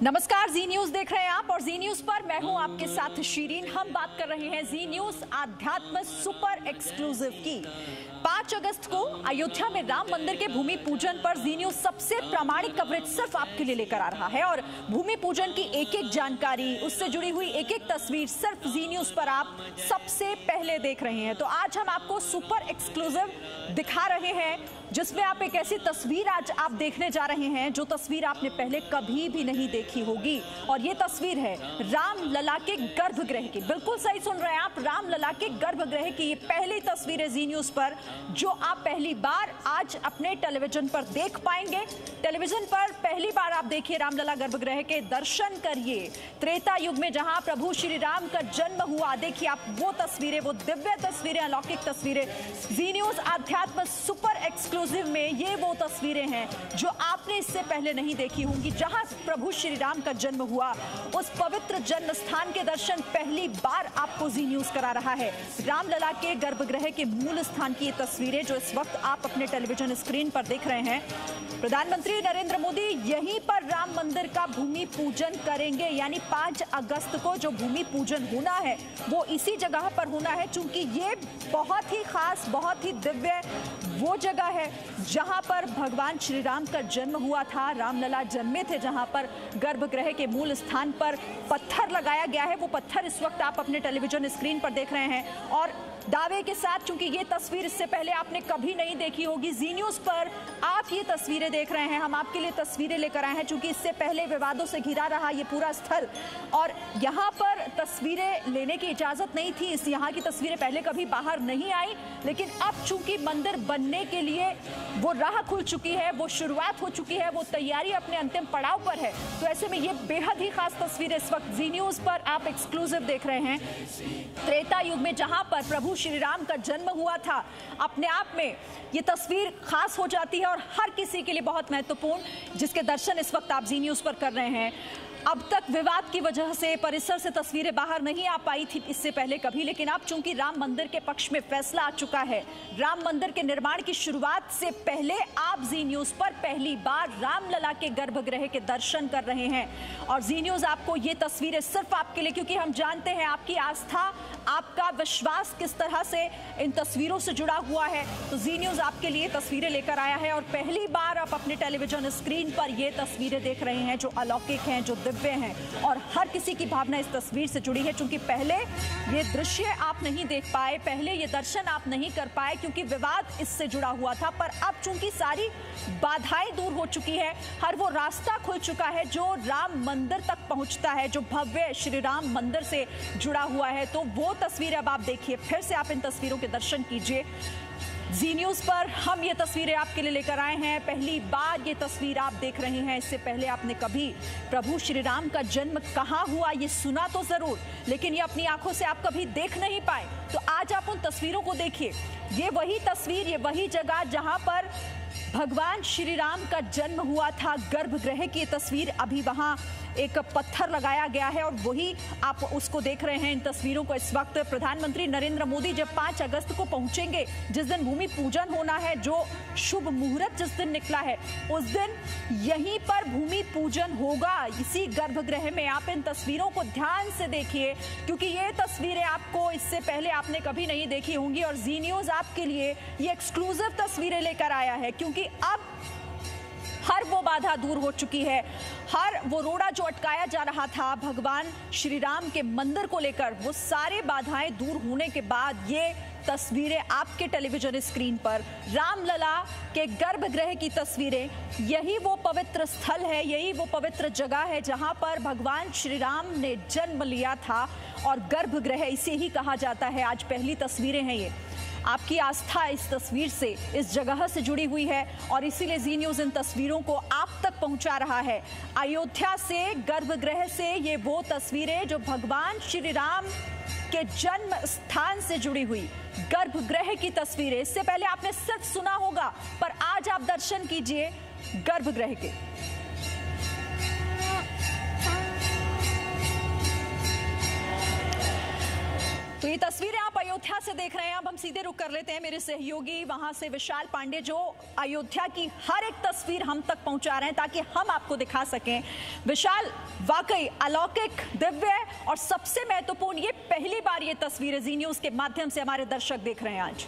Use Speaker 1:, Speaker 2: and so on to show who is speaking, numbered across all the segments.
Speaker 1: नमस्कार, जी न्यूज देख रहे हैं आप और जी न्यूज पर मैं हूं आपके साथ शीरीन। हम बात कर रहे हैं जी न्यूज आध्यात्म सुपर एक्सक्लूसिव की। 5 अगस्त को अयोध्या में राम मंदिर के भूमि पूजन पर जी न्यूज सबसे प्रामाणिक कवरेज सिर्फ आपके लिए लेकर आ रहा है और भूमि पूजन की एक एक जानकारी, उससे जुड़ी हुई एक एक तस्वीर सिर्फ जी न्यूज पर आप सबसे पहले देख रहे हैं। तो आज हम आपको सुपर एक्सक्लूसिव दिखा रहे हैं जिसमें आप एक ऐसी तस्वीर आज आप देखने जा रहे हैं जो तस्वीर आपने पहले कभी भी नहीं देखी होगी। और ये तस्वीर है राम लला के गर्भगृह की। बिल्कुल सही सुन रहे हैं आप, राम लला के गर्भगृह की ये पहली तस्वीर है जी न्यूज पर जो आप पहली बार आज अपने टेलीविजन पर देख पाएंगे। टेलीविजन पर पहली बार आप देखिए रामलला गर्भगृह के दर्शन करिए। त्रेता युग में जहां प्रभु श्री राम का जन्म हुआ, देखिए आप वो तस्वीरें, वो दिव्य तस्वीरें, अलौकिक तस्वीरें। जी न्यूज आध्यात्म सुपर एक्सक्लूसिव में ये वो तस्वीरें हैं जो आपने इससे पहले नहीं देखी होंगी। जहां प्रभु श्री राम का जन्म हुआ, उस पवित्र जन्म स्थान के दर्शन पहली बार आपको जी न्यूज करा रहा है। रामलला के गर्भगृह के मूल स्थान की ये तस्वीरें जो इस वक्त आप अपने टेलीविजन स्क्रीन पर देख रहे हैं। प्रधानमंत्री नरेंद्र मोदी यहीं पर राम मंदिर का भूमि पूजन करेंगे, यानी 5 अगस्त को जो भूमि पूजन होना है वो इसी जगह पर होना है, क्योंकि ये बहुत ही खास, बहुत ही दिव्य वो जगह है जहां पर भगवान श्री राम का जन्म हुआ था। रामलला जन्मे थे, जहां पर गर्भगृह के मूल स्थान पर पत्थर लगाया गया है। वो पत्थर इस वक्त आप अपने टेलीविजन स्क्रीन पर देख रहे हैं और दावे के साथ, क्योंकि ये तस्वीर इससे पहले आपने कभी नहीं देखी होगी। जी न्यूज पर आप ये तस्वीरें देख रहे हैं, हम आपके लिए तस्वीरें लेकर आए हैं, क्योंकि इससे पहले विवादों से घिरा रहा ये पूरा स्थल और यहाँ पर तस्वीरें लेने की इजाजत नहीं थी। इस यहाँ की तस्वीरें पहले कभी बाहर नहीं आई, लेकिन अब चूंकि मंदिर बनने के लिए वो राह खुल चुकी है, वो शुरुआत हो चुकी है, वो तैयारी अपने अंतिम पड़ाव पर है, तो ऐसे में ये बेहद ही खास तस्वीर इस वक्त जी न्यूज पर आप एक्सक्लूसिव देख रहे हैं। त्रेता युग में जहां पर प्रभु श्री राम का जन्म हुआ था, अपने आप में ये तस्वीर खास हो जाती है और हर किसी के लिए बहुत महत्वपूर्ण, जिसके दर्शन इस वक्त आप जी न्यूज पर कर रहे हैं। अब तक विवाद की वजह से परिसर से तस्वीरें बाहर नहीं आ पाई थी इससे पहले कभी, लेकिन अब चूंकि राम मंदिर के पक्ष में फैसला आ चुका है, राम मंदिर के निर्माण की शुरुआत से पहले आप जी न्यूज पर पहली बार रामलला के गर्भगृह के दर्शन कर रहे हैं। और जी न्यूज आपको ये तस्वीरें सिर्फ आपके लिए, क्योंकि हम जानते हैं आपकी आस्था, आपका विश्वास किस तरह से इन तस्वीरों से जुड़ा हुआ है, तो जी न्यूज आपके लिए तस्वीरें लेकर आया है और पहली बार आप अपने टेलीविजन स्क्रीन पर ये तस्वीरें देख रहे हैं जो अलौकिक हैं, जो दिव्य हैं और हर किसी की भावना इस तस्वीर से जुड़ी है। क्योंकि पहले ये दृश्य आप नहीं देख पाए, पहले ये दर्शन आप नहीं कर पाए, क्योंकि विवाद इससे जुड़ा हुआ था, पर अब चूंकि सारी बाधाएं दूर हो चुकी है, हर वो रास्ता खुल चुका है जो राम मंदिर तक पहुंचता है, जो भव्य श्री राम मंदिर से जुड़ा हुआ है, तो वो तस्वीर अब आप देखिए। फिर से आप इन तस्वीरों के दर्शन कीजिए। जी न्यूज पर हम ये तस्वीरें आपके लिए लेकर आए हैं। पहली बार ये तस्वीर आप देख रहे हैं, इससे पहले आपने कभी प्रभु श्री राम का जन्म कहाँ हुआ ये सुना तो जरूर, लेकिन ये अपनी आंखों से आप कभी देख नहीं पाए। तो आज आप उन तस्वीरों को देखिए। ये वही तस्वीर, ये वही जगह जहां पर भगवान श्री राम का जन्म हुआ था, गर्भगृह की तस्वीर। अभी वहां एक पत्थर लगाया गया है और वही आप उसको देख रहे हैं इन तस्वीरों को। इस वक्त प्रधानमंत्री नरेंद्र मोदी जब 5 अगस्त को पहुंचेंगे, जिस दिन भूमि पूजन होना है, जो शुभ मुहूर्त जिस दिन निकला है, उस दिन यहीं पर भूमि पूजन होगा, इसी गर्भगृह में। आप इन तस्वीरों को ध्यान से देखिए, क्योंकि ये तस्वीरें आपको इससे पहले आपने कभी नहीं देखी होंगी और जी न्यूज आपके लिए ये एक्सक्लूसिव तस्वीरें लेकर आया है, क्योंकि अब हर वो बाधा दूर हो चुकी है, हर वो रोड़ा जो अटकाया जा रहा था भगवान श्री राम के मंदिर को लेकर, वो सारे बाधाएं दूर होने के बाद ये तस्वीरें आपके टेलीविजन स्क्रीन पर, रामलला के गर्भगृह की तस्वीरें। यही वो पवित्र स्थल है, यही वो पवित्र जगह है जहां पर भगवान श्री राम ने जन्म लिया था और गर्भगृह इसे ही कहा जाता है। आज पहली तस्वीरें हैं ये। आपकी आस्था इस तस्वीर से, इस जगह से जुड़ी हुई है और इसीलिए जी न्यूज इन तस्वीरों को आप तक पहुंचा रहा है। अयोध्या से, गर्भगृह से ये वो तस्वीरें जो भगवान श्री राम के जन्म स्थान से जुड़ी हुई गर्भगृह की तस्वीरें। इससे पहले आपने सिर्फ सुना होगा, पर आज आप दर्शन कीजिए गर्भगृह के। तो तो ये तस्वीरें आप अयोध्या से देख रहे हैं। अब हम सीधे रुक कर लेते हैं मेरे सहयोगी वहां से विशाल पांडे, जो अयोध्या की हर एक तस्वीर हम तक पहुंचा रहे हैं ताकि हम आपको दिखा सकें। विशाल, वाकई अलौकिक, दिव्य और सबसे महत्वपूर्ण, ये पहली बार ये तस्वीरें जी न्यूज के माध्यम से हमारे दर्शक देख रहे हैं आज।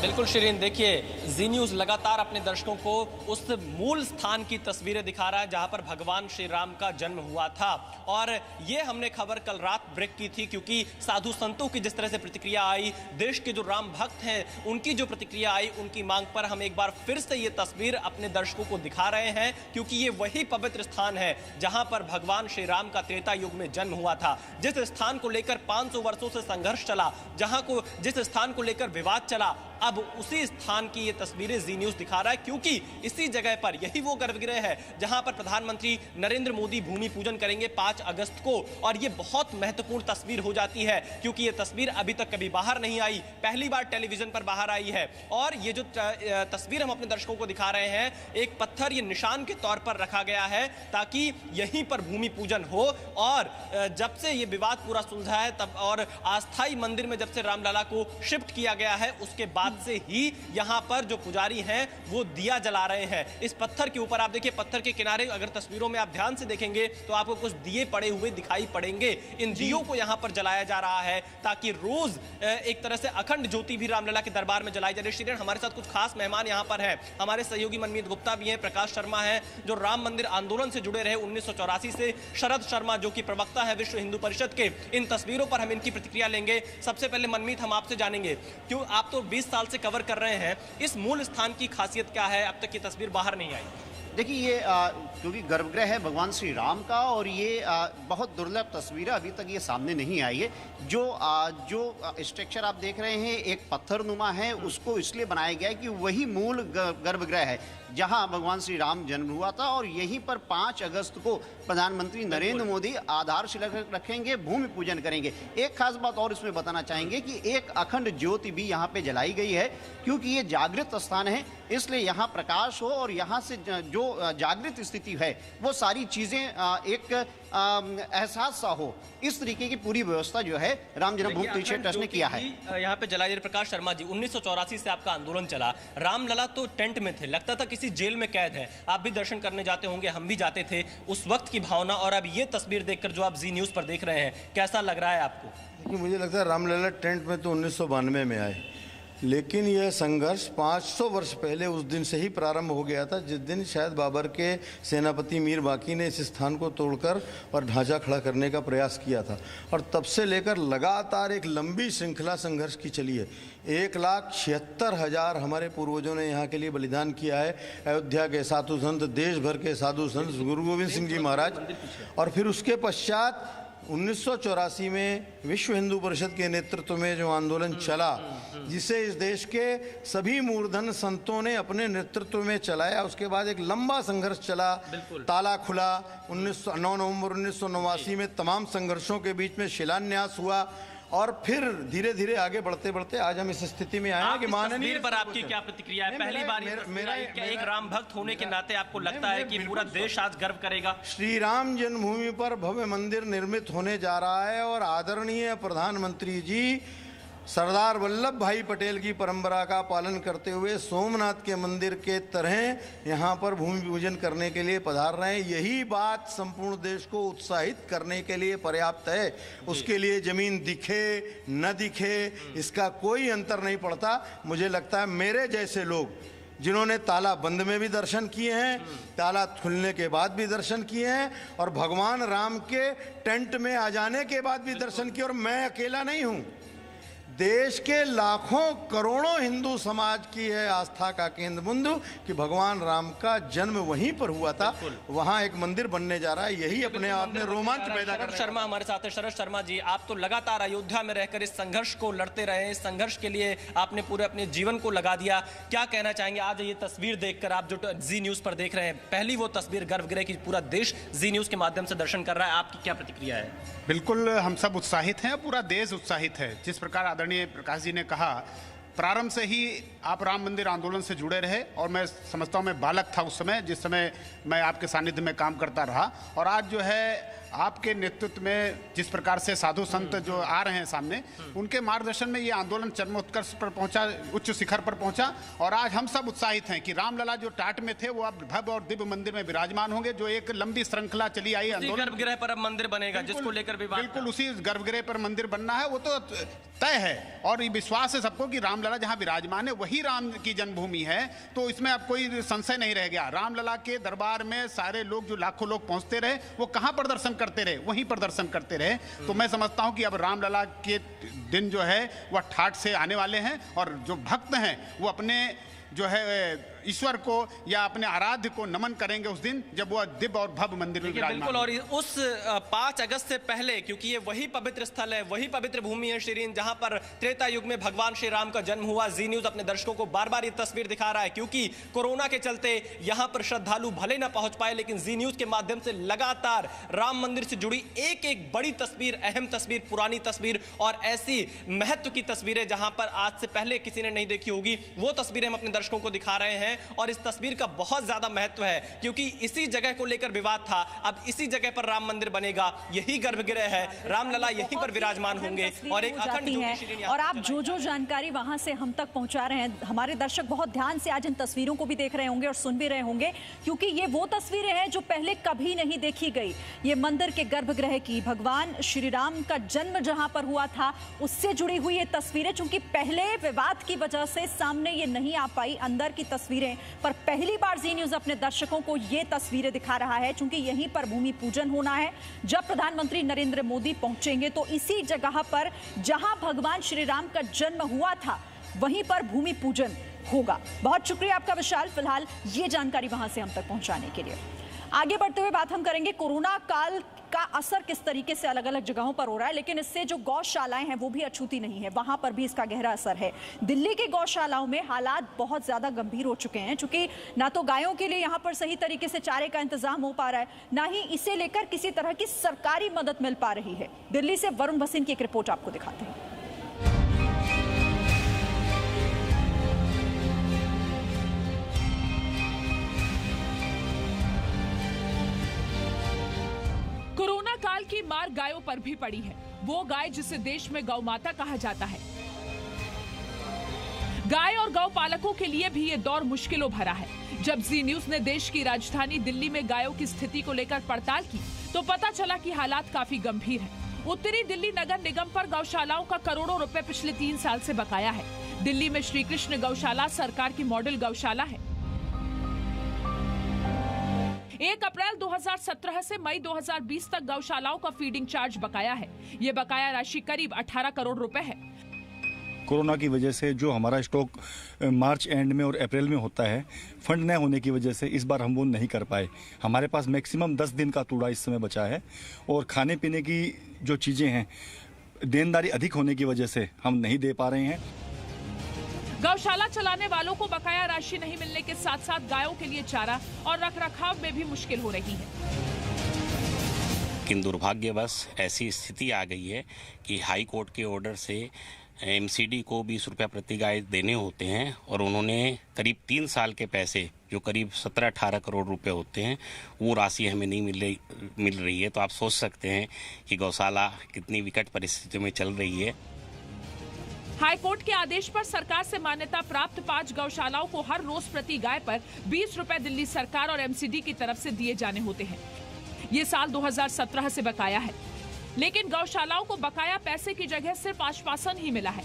Speaker 2: बिल्कुल शिरीन, देखिए जी न्यूज़ लगातार अपने दर्शकों को उस मूल स्थान की तस्वीरें दिखा रहा है जहां पर भगवान श्री राम का जन्म हुआ था। और ये हमने खबर कल रात ब्रेक की थी क्योंकि साधु संतों की जिस तरह से प्रतिक्रिया आई, देश के जो राम भक्त हैं उनकी जो प्रतिक्रिया आई, उनकी मांग पर हम एक बार फिर से ये तस्वीर अपने दर्शकों को दिखा रहे हैं क्योंकि ये वही पवित्र स्थान है जहां पर भगवान श्री राम का त्रेता युग में जन्म हुआ था। जिस स्थान को लेकर 500 वर्षों से संघर्ष चला, जिस स्थान को लेकर विवाद चला, अब उसी स्थान की ये तस्वीरें जी न्यूज़ दिखा रहा है क्योंकि इसी जगह पर यही वो गर्भगृह है जहां पर प्रधानमंत्री नरेंद्र मोदी भूमि पूजन करेंगे 5 अगस्त को। और ये बहुत महत्वपूर्ण तस्वीर हो जाती है क्योंकि ये तस्वीर अभी तक कभी बाहर नहीं आई, पहली बार टेलीविजन पर बाहर आई है। और ये जो तस्वीर हम अपने दर्शकों को दिखा रहे हैं, एक पत्थर ये निशान के तौर पर रखा गया है ताकि यहीं पर भूमि पूजन हो। और जब से ये विवाद पूरा सुलझा है तब, और अस्थायी मंदिर में जब से रामलला को शिफ्ट किया गया है, उसके बाद से ही यहां पर जो पुजारी हैं वो दिया जला रहे हैं। इस पत्थर के ऊपर आप देखिए, पत्थर के किनारे अगर तस्वीरों में आप ध्यान से देखेंगे तो आपको कुछ दिए पड़े हुए दिखाई पड़ेंगे। इन दियों को यहां पर जलाया जा रहा है ताकि रोज एक तरह से अखंड ज्योति भी रामलला के दरबार में जलाई जा रही है। श्रीरण, हमारे साथ कुछ खास मेहमान यहां पर हैं। हमारे सहयोगी मनमीत गुप्ता भी हैं, प्रकाश शर्मा हैं जो राम मंदिर आंदोलन से जुड़े रहे 1984 से, शरद शर्मा जो कि प्रवक्ता है विश्व हिंदू परिषद के। इन तस्वीरों पर हम इनकी प्रतिक्रिया लेंगे। सबसे पहले मनमीत, हम आपसे जानेंगे, क्यों आप तो 20 साल से कवर कर रहे हैं, इस मूल स्थान की खासियत क्या है? अब तक ये तस्वीर बाहर नहीं आई।
Speaker 3: देखिए, ये क्योंकि गर्भगृह है भगवान श्री राम का और ये बहुत दुर्लभ तस्वीर है, अभी तक ये सामने नहीं आई है। जो स्ट्रक्चर आप देख रहे हैं एक पत्थरनुमा है, उसको इसलिए बनाया गया है कि वही मूल गर्भगृह है जहां भगवान श्री राम जन्म हुआ था। और यहीं पर 5 अगस्त को प्रधानमंत्री नरेंद्र मोदी आधारशिला रखेंगे, भूमि पूजन करेंगे। एक खास बात और इसमें बताना चाहेंगे कि एक अखंड ज्योति भी यहाँ पे जलाई गई है क्योंकि ये जागृत स्थान है, इसलिए यहाँ प्रकाश हो और यहाँ से जो जागृत स्थिति है वो सारी चीजें एक एहसास सा हो, इस तरीके की पूरी व्यवस्था जो है राम जन्मभूमि तीर्थ ट्रस्ट ने किया है।
Speaker 2: यहाँ पे जलाई। प्रकाश शर्मा जी, 1984 से आपका आंदोलन चला, रामलला तो टेंट में थे, लगता था किसी जेल में कैद है। आप भी दर्शन करने जाते होंगे, हम भी जाते थे। उस वक्त की भावना और अब ये तस्वीर देखकर जो आप जी न्यूज़ पर देख रहे हैं, कैसा लग रहा है आपको?
Speaker 4: देखिए, मुझे लगता है रामलला टेंट में तो 1992 में आए, लेकिन यह संघर्ष 500 वर्ष पहले उस दिन से ही प्रारंभ हो गया था, जिस दिन शायद बाबर के सेनापति मीर बाकी ने इस स्थान को तोड़कर और ढांचा खड़ा करने का प्रयास किया था। और तब से लेकर लगातार एक लंबी श्रृंखला संघर्ष की चली है। 1,76,000 हमारे पूर्वजों ने यहाँ के लिए बलिदान किया है। अयोध्या के साधु संत, देश भर के साधु संत, गुरु गोविंद सिंह जी महाराज। और फिर उसके पश्चात 1984 में विश्व हिंदू परिषद के नेतृत्व में जो आंदोलन चला, जिसे इस देश के सभी मूर्धन संतों ने अपने नेतृत्व में चलाया, उसके बाद एक लंबा संघर्ष चला, ताला खुला। 9 नवंबर 1989 में तमाम संघर्षों के बीच में शिलान्यास हुआ और फिर धीरे धीरे आगे बढ़ते बढ़ते आज हम इस स्थिति में आए हैं कि
Speaker 2: माननीय पर आपकी क्या प्रतिक्रिया है? पहली बार मेरा एक राम भक्त होने के नाते आपको लगता है कि पूरा देश आज गर्व करेगा?
Speaker 4: श्री राम जन्मभूमि पर भव्य मंदिर निर्मित होने जा रहा है और आदरणीय प्रधानमंत्री जी सरदार वल्लभ भाई पटेल की परंपरा का पालन करते हुए सोमनाथ के मंदिर के तरह यहाँ पर भूमि पूजन करने के लिए पधार रहे हैं। यही बात संपूर्ण देश को उत्साहित करने के लिए पर्याप्त है। उसके लिए जमीन दिखे न दिखे इसका कोई अंतर नहीं पड़ता। मुझे लगता है मेरे जैसे लोग जिन्होंने ताला बंद में भी दर्शन किए हैं, ताला खुलने के बाद भी दर्शन किए हैं और भगवान राम के टेंट में आ जाने के बाद भी दर्शन किए, और मैं अकेला नहीं हूँ, देश के लाखों करोड़ों हिंदू समाज की है आस्था का केंद्र बिंदु कि भगवान राम का जन्म वहीं पर हुआ था। वहां एक मंदिर बनने जा रहा है। यही अपने आप में रोमांच पैदा कर रहा है।
Speaker 2: शर्मा हमारे साथ है। शरद शर्मा जी, आप तो लगातार अयोध्या में रहकर इस संघर्ष को लड़ते रहे, इस संघर्ष के लिए आपने पूरे अपने जीवन को लगा दिया। क्या कहना चाहेंगे आज ये तस्वीर देखकर? आप जो जी न्यूज पर देख रहे हैं, पहली वो तस्वीर गर्भगृह की, पूरा देश जी न्यूज के माध्यम से दर्शन कर रहा है, आपकी क्या प्रतिक्रिया है?
Speaker 5: बिल्कुल, हम सब उत्साहित हैं, पूरा देश उत्साहित है। जिस प्रकार आदरणीय प्रकाश जी ने कहा प्रारंभ से ही आप राम मंदिर आंदोलन से जुड़े रहे और मैं समझता हूँ मैं बालक था उस समय, जिस समय मैं आपके सानिध्य में काम करता रहा। और आज जो है आपके नेतृत्व में जिस प्रकार से साधु संत जो आ रहे हैं सामने, उनके मार्गदर्शन में ये आंदोलन चरमोत्कर्ष पर पहुंचा, उच्च शिखर पर पहुंचा। और आज हम सब उत्साहित हैं कि रामलला जो टाट में थे वो अब भव्य और दिव्य मंदिर में विराजमान होंगे। जो एक लंबी श्रृंखला चली आई आंदोलन,
Speaker 2: गर्भगृह पर अब मंदिर बनेगा जिसको लेकर विवाद,
Speaker 5: बिल्कुल उसी गर्भगृह पर मंदिर बनना है, वो तो तय है। और ये विश्वास है सबको कि रामलला जहां विराजमान है वही राम की जन्मभूमि है, तो इसमें अब कोई संशय नहीं रह गया। रामलला के दरबार में सारे लोग, जो लाखों लोग पहुंचते रहे, वो कहां प्रदर्शन करते रहे, वहीं प्रदर्शन करते रहे। तो मैं समझता हूं कि अब रामलला के दिन जो है वह ठाठ से आने वाले हैं और जो भक्त हैं वो अपने जो है ईश्वर को या अपने आराध्य को नमन करेंगे उस दिन जब वो दिव्य और भव्य मंदिर में विराजमान।
Speaker 2: बिल्कुल, और उस 5 अगस्त से पहले, क्योंकि ये वही पवित्र स्थल है, वही पवित्र भूमि है शिरीन, जहां पर त्रेता युग में भगवान श्री राम का जन्म हुआ। जी न्यूज अपने दर्शकों को बार बार ये तस्वीर दिखा रहा है, क्योंकि कोरोना के चलते यहां पर श्रद्धालु भले ना पहुंच पाए, लेकिन जी न्यूज के माध्यम से लगातार राम मंदिर से जुड़ी एक एक बड़ी तस्वीर, अहम तस्वीर, पुरानी तस्वीर और ऐसी महत्व की तस्वीरें जहां पर आज से पहले किसी ने नहीं देखी होगी, वो तस्वीरें हम अपने दर्शकों को दिखा रहे हैं। और इस तस्वीर का बहुत ज्यादा महत्व है, क्योंकि इसी जगह को लेकर विवाद था, अब इसी जगह पर राम मंदिर बनेगा, यही गर्भगृह है, रामलला यहीं पर विराजमान होंगे और एक अखंड ज्योति।
Speaker 1: और आप जो जानकारी वहां से हम तक पहुंचा रहे हैं, हमारे दर्शक बहुत ध्यान से आज इन तस्वीरों को भी देख रहे होंगे और सुन भी रहे होंगे, क्योंकि ये वो तस्वीरें हैं जो पहले कभी नहीं देखी गई। ये मंदिर के गर्भगृह की, भगवान श्री राम का जन्म जहां पर हुआ था उससे जुड़ी हुई ये तस्वीरें, चूंकि पहले विवाद की वजह से सामने ये नहीं आ पाई अंदर की तस्वीरें, पर पहली बार जी न्यूज अपने दर्शकों को ये तस्वीरें दिखा रहा है, क्योंकि यहीं पर भूमि पूजन होना है। जब प्रधानमंत्री नरेंद्र मोदी पहुंचेंगे तो इसी जगह पर जहां भगवान श्री राम का जन्म हुआ था वहीं पर भूमि पूजन होगा। बहुत शुक्रिया आपका विशाल, फिलहाल ये जानकारी वहां से हम तक पहुंचाने के लिए। आगे बढ़ते हुए बात हम करेंगे कोरोना काल का असर किस तरीके से अलग अलग जगहों पर हो रहा है, लेकिन इससे जो गौशालाएं हैं वो भी अछूती नहीं है, वहां पर भी इसका गहरा असर है। दिल्ली के गौशालाओं में हालात बहुत ज्यादा गंभीर हो चुके हैं, क्योंकि ना तो गायों के लिए यहां पर सही तरीके से चारे का इंतजाम हो पा रहा है, ना ही इसे लेकर किसी तरह की सरकारी मदद मिल पा रही है। दिल्ली से वरुण भसीन की एक रिपोर्ट आपको दिखाते हैं।
Speaker 6: कोरोना काल की मार गायों पर भी पड़ी है, वो गाय जिसे देश में गौ माता कहा जाता है। गाय और गौ पालकों के लिए भी ये दौर मुश्किलों भरा है। जब जी न्यूज ने देश की राजधानी दिल्ली में गायों की स्थिति को लेकर पड़ताल की तो पता चला कि हालात काफी गंभीर हैं। उत्तरी दिल्ली नगर निगम पर गौशालाओं का करोड़ों रुपए पिछले 3 साल से बकाया है। दिल्ली में श्री कृष्ण गौशाला सरकार की मॉडल गौशाला है। 1 अप्रैल 2017 से मई 2020 तक गौशालाओं का फीडिंग चार्ज बकाया है। ये बकाया राशि करीब 18 करोड़ रुपए है।
Speaker 7: कोरोना की वजह से जो हमारा स्टॉक मार्च एंड में और अप्रैल में होता है, फंड न होने की वजह से इस बार हम वो नहीं कर पाए। हमारे पास मैक्सिमम 10 दिन का तूड़ा इस समय बचा है और खाने पीने की जो चीज़ें हैं, देनदारी अधिक होने की वजह से हम नहीं दे पा रहे हैं।
Speaker 6: गौशाला चलाने वालों को बकाया राशि नहीं मिलने के साथ साथ गायों के लिए चारा और रखरखाव में भी मुश्किल हो रही है।
Speaker 8: लेकिन दुर्भाग्यवश ऐसी स्थिति आ गई है कि हाई कोर्ट के ऑर्डर से एमसीडी को 20 रुपया प्रति गाय देने होते हैं और उन्होंने करीब 3 साल के पैसे, जो करीब 17-18 करोड़ रुपए होते हैं, वो राशि हमें नहीं मिल रही है। तो आप सोच सकते हैं कि गौशाला कितनी विकट परिस्थितियों में चल रही है।
Speaker 6: हाईकोर्ट के आदेश पर सरकार से मान्यता प्राप्त 5 गौशालाओं को हर रोज प्रति गाय पर 20 रुपए दिल्ली सरकार और एमसीडी की तरफ से दिए जाने होते हैं। ये साल 2017 से बकाया है, लेकिन गौशालाओं को बकाया पैसे की जगह सिर्फ आश्वासन ही मिला है।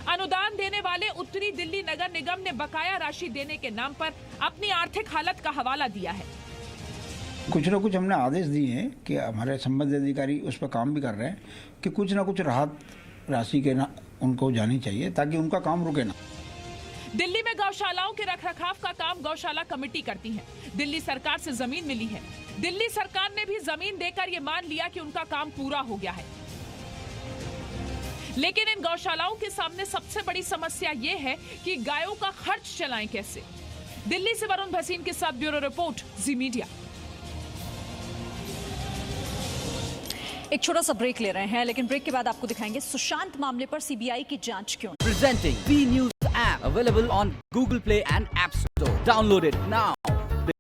Speaker 6: अनुदान देने वाले उत्तरी दिल्ली नगर निगम ने बकाया राशि देने के नाम पर अपनी आर्थिक हालत का हवाला दिया है।
Speaker 9: कुछ न कुछ हमने आदेश दिए हैं कि हमारे संबंधित अधिकारी उस पर काम भी कर रहे हैं कि कुछ न कुछ राहत राशि के ना उनको जानी चाहिए ताकि उनका काम रुके ना।
Speaker 6: दिल्ली में गौशालाओं के रखरखाव का काम गौशाला कमेटी करती है। दिल्ली सरकार से जमीन मिली है। दिल्ली सरकार ने भी जमीन देकर ये मान लिया कि उनका काम पूरा हो गया है। लेकिन इन गौशालाओं के सामने सबसे बड़ी समस्या ये है कि गायों का खर्च चलाएं कैसे। दिल्ली से वरुण भसीन के साथ ब्यूरो रिपोर्ट, जी मीडिया।
Speaker 1: एक छोटा सा ब्रेक ले रहे हैं, लेकिन ब्रेक के बाद आपको दिखाएंगे सुशांत मामले पर सीबीआई की जांच क्यों।
Speaker 10: Presenting B news app available on Google Play and App Store. Download it now.